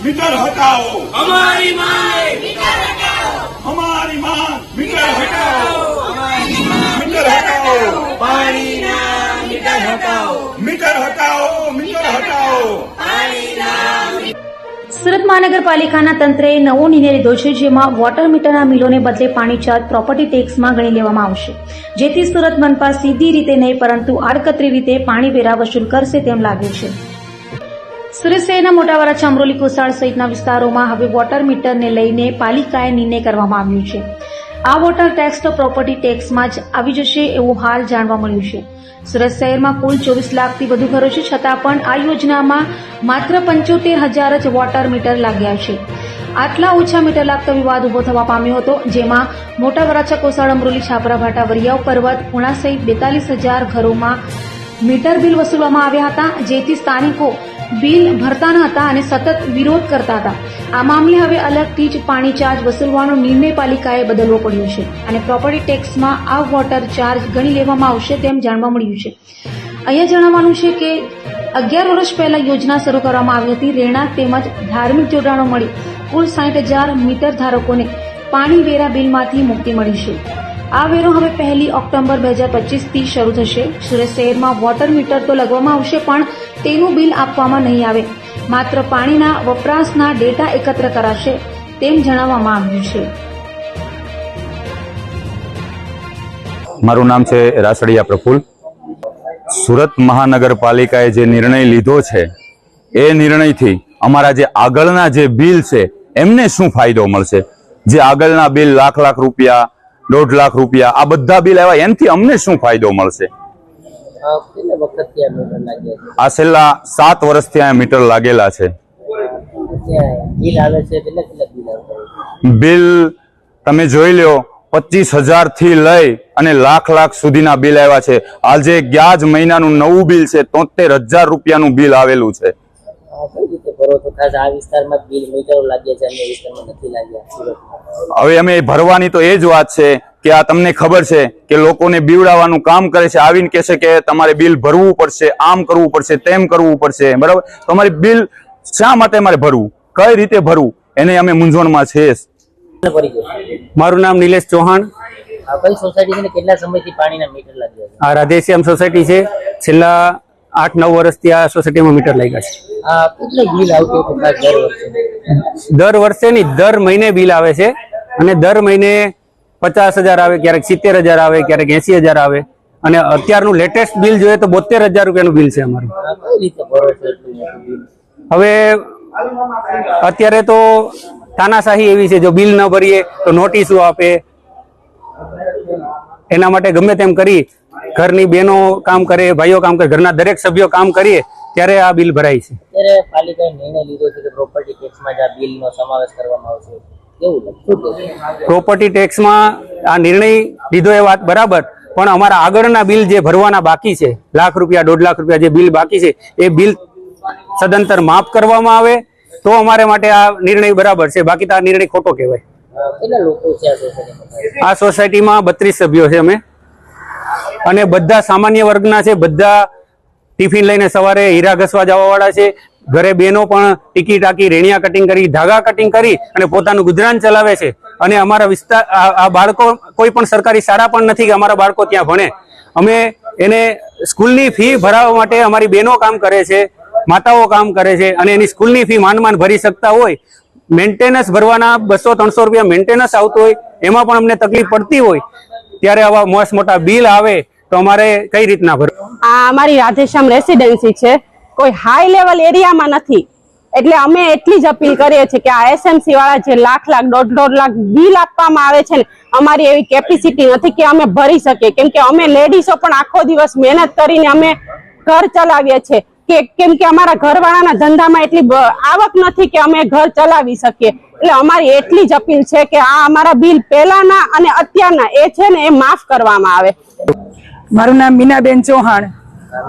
Metre हटाओ, हमारी मांग मीटर हटाओ, हमारी मांग मीटर हटाओ, मीटर हटाओ, पानी ना मीटर हटाओ, मीटर हटाओ, मीटर हटाओ। पानी ना। સુરત મહાનગરપાલિકાના તંત્રએ નવો નિર્ણય લીધો છે, જેમાં વોટર મીટરના બિલોને બદલે પાણી ચાર્જ પ્રોપર્ટી ટેક્સમાં ગણી લેવામાં આવશે, જેથી સુરત મનપા સીધી રીતે નહીં પરંતુ આડકતરી રીતે પાણી વેરા વસૂલ કરશે તેમ લાગે છે। સુરત શહેરના મોટા વરાછા, અમરોલી, કોસાળ સહિતના વિસ્તારોમાં હવે વોટર મીટરને લઈને પાલિકાએ નિર્ણય કરવામાં આવ્યો છે। આ વોટર ટેક્સ તો પ્રોપર્ટી ટેક્સમાં જ આવી જશે એવું હાલ જાણવા મળ્યું છે। સુરત શહેરમાં કુલ 24 લાખથી વધુ ઘરો છે, છતાં પણ આ યોજનામાં માત્ર 75,000 જ વોટર મીટર લાગ્યા છે। આટલા ઓછા મીટર લાગતો વિવાદ ઉભો થવા પામ્યો હતો, જેમાં મોટા વરાછા, કોસાળ, અમરોલી, છાપરા, ભાટા, વરિયાવ, પર્વત, પુણા સહિત 42,000 ઘરોમાં મીટર બિલ વસૂલવામાં આવ્યા હતા, જેથી સ્થાનિકો બિલ ભરતા ન હતા અને સતત વિરોધ કરતા હતા। આ મામલે હવે અલગથી જ પાણી ચાર્જ વસૂલવાનો નિર્ણય પાલિકાએ બદલવો પડ્યો છે અને પ્રોપર્ટી ટેક્સમાં આ વોટર ચાર્જ ગણી લેવામાં આવશે તેમ જાણવા મળ્યું છે। અહીંયા જણાવવાનું છે કે 11 વર્ષ પહેલા યોજના શરૂ કરવામાં આવી હતી। રહેણાંક તેમજ ધાર્મિક જોડાણો મળી કુલ 60,000 મીટર ધારકોને પાણી વેરા બિલમાંથી મુક્તિ મળી છે। આ વેરો હવે 1 ઓક્ટોબર 2025થી શરૂ થશે। સુરત શહેરમાં વોટર મીટર તો લગાવવામાં આવશે, પણ તેનું બિલ આપવામાં નહીં આવે, માત્ર પાણીના વપરાશના ડેટા એકત્ર કરાશે તેમ જણાવવામાં આવ્યું છે। મારું નામ છે રાસડિયા પ્રફુલ્લ। સુરત મહાનગરપાલિકાએ જે નિર્ણય લીધો છે એ નિર્ણયથી અમારા જે આગળના જે બિલ છે એમને શું ફાયદો મળશે? જે આગળના બિલ લાખ રૂપિયા, 1.5 લાખ રૂપિયા, આ બધા બિલ આવ્યા, એનાથી અમને શું ફાયદો મળશે? આ છેલ્લા 7 વર્ષથી આ મીટર લાગેલા છે। બિલ તમે જોઈ લો, 25,000 થી લઈ અને લાખ સુધીના બિલ આવ્યા છે। આજે ગયા જ મહિનાનું નવું બિલ છે, 73,000 રૂપિયાનું બિલ આવેલું છે। હવે અમે ભરવાની તો એ જ વાત છે કે આ તમને ખબર છે કે લોકોને બીવડાવવાનું કામ કરે છે, આવીને કહેશે કે તમારે બિલ ભરવું પડશે, આમ કરવું પડશે, તેમ કરવું પડશે, બરાબર? તમારી બિલ શા માટે મારે ભરવું, કઈ રીતે ભરવું, એને અમે મૂંઝવણમાં છીએ। મારું નામ નિલેશ ચૌહાણ। કઈ સોસાયટી છે, કેટલા સમયથી પાણીના મીટર લાગ્યા છે? આ રાધેશ્યામ સોસાયટી છે। છેલ્લા 8-9 વર્ષથી આ સોસાયટીમાં મીટર લાગ્યા છે। કેટલું બિલ આવતું હતું દર વર્ષે નહીં, દર મહિને બિલ આવે છે અને દર મહિને 50,000 આવે, ક્યારેક 70,000 આવે, ક્યારેક 80,000 આવે અને અત્યારનું લેટેસ્ટ બિલ જોઈએ તો 72,000 રૂપિયાનું બિલ છે અમારું। હવે અત્યારે તો તાનાશાહી એવી છે, જો બિલ ન ભરીએ તો નોટિસો આપે, એના માટે ગમે તેમ કરી ઘરની બહેનો કામ કરે, ભાઈઓ કામ કરે, ઘરના દરેક સભ્યો કામ કરીએ ત્યારે આ બિલ ભરાય છે। ત્યારે પાલિકાએ નિર્ણય લીધો છે કે પ્રોપર્ટી ટેક્સમાં જ આ બિલનો સમાવેશ કરવામાં આવશે, કેવું લાગે? પ્રોપર્ટી ટેક્સમાં આ નિર્ણય લીધો એ વાત બરાબર, પણ અમારા આગળના બિલ જે ભરવાના બાકી છે, લાખ રૂપિયા, 1.5 લાખ રૂપિયા જે બિલ બાકી છે, એ બિલ સદંતર માફ કરવામાં આવે તો અમારે માટે આ નિર્ણય બરાબર છે, બાકી તો આ નિર્ણય ખોટો કહેવાય। કેટલા લોકો છે આ સોસાયટીમાં? આ સોસાયટીમાં 32 સભ્યો છે અમે, અને બધા સામાન્ય વર્ગના છે। બધા ટિફિન લઈને સવારે હીરા ઘસવા જવા વાળા છે। ઘરે બહેનો પણ ટીકી ટાકી, રેણિયા કટિંગ કરી, ધાગા કટિંગ કરી અને પોતાનું ગુજરાન ચલાવે છે। અને અમારા વિસ્તાર, આ બાળકો કોઈ પણ સરકારી શાળા પણ નથી કે અમારા બાળકો ત્યાં ભણે। અમે એને સ્કૂલની ફી ભરાવવા માટે અમારી બહેનો કામ કરે છે, માતાઓ કામ કરે છે, અને એની સ્કૂલની ફી માંડ ભરી શકતા હોય, મેન્ટેનન્સ ભરવાના 200-300 રૂપિયા મેન્ટેનન્સ આવતું હોય, એમાં પણ અમને તકલીફ પડતી હોય, ત્યારે આવા મોટા બિલ આવે તો અમારે કઈ રીતના ભરવું? આ અમારી રાધેશ્યામ રેસિડેન્સી છે, કોઈ હાઈ લેવલ એરિયામાં નથી, એટલે અમે એટલી જ અપીલ કરીએ છીએ કે આ એસએમસી વાળા જે લાખ, 1.5 લાખ બિલ આપવામાં આવે છે ને, અમારી એવી કેપેસિટી નથી કે અમે ભરી શકીએ, કેમ કે અમે લેડીઝો પણ આખો દિવસ મહેનત કરીને અમે ઘર ચલાવીએ છીએ, કેમ કે અમારા ઘરવાળાના ધંધામાં એટલી આવક નથી કે અમે ઘર ચલાવી શકીએ। એટલે અમારી એટલી જ અપીલ છે કે આ અમારા બિલ પહેલાના અને અત્યારના એ છે ને એ માફ કરવામાં આવે। મારું નામ મીનાબેન ચૌહાણ।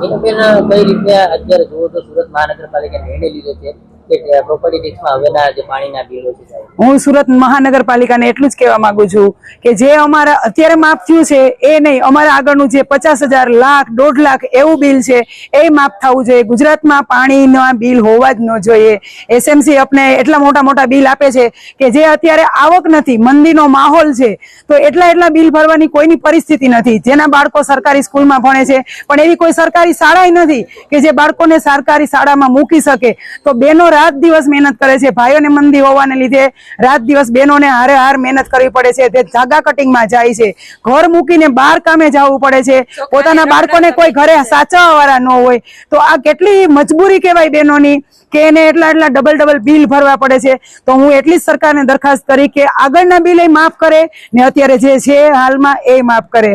મીનાબેન, કઈ રીતે અત્યારે જુઓ તો સુરત મહાનગરપાલિકાએ નિર્ણય લીધો છે કે પ્રોપર્ટી ટેક્સમાં હવેના જે પાણીના બિલો છે સાહેબ? હું સુરત મહાનગરપાલિકાને એટલું જ કહેવા માંગુ છું કે જે અમારા અત્યારે માફ થયું છે એ નહીં, અમારા આગળનું જે 50,000 લાખ 1.5 લાખ એવું બિલ છે એ માફ થવું જોઈએ. ગુજરાતમાં પાણીના બિલ હોવા જ ન જોઈએ. એસએમસી આપણે એટલા મોટા મોટા બિલ આપે છે કે જે અત્યારે આવક નથી, મંદીનો માહોલ છે, તો એટલા બિલ ભરવાની કોઈની પરિસ્થિતિ નથી. જેના બાળકો સરકારી સ્કૂલમાં ભણે છે પણ એવી કોઈ સરકારી શાળા નથી કે જે બાળકોને સરકારી શાળામાં મૂકી શકે. તો બહેનો રાત દિવસ મહેનત કરે છે. ભાઈઓને મંદી હોવાને લીધે રાત દિવસ બહેનોને હારે હાર મહેનત કરવી પડે છે. તે ધાગા કટિંગમાં જાય છે, ઘર મૂકીને બહાર કામે જવું પડે છે, પોતાના બાળકોને કોઈ ઘરે સાચવવા વાળા ન હોય. તો આ કેટલી મજબૂરી કહેવાય બહેનોની કે એને એટલા ડબલ બિલ ભરવા પડે છે. તો હું એટલી જ સરકારને દરખાસ્ત કરી કે આગળના બિલ એ માફ કરે ને અત્યારે જે છે હાલમાં એ માફ કરે.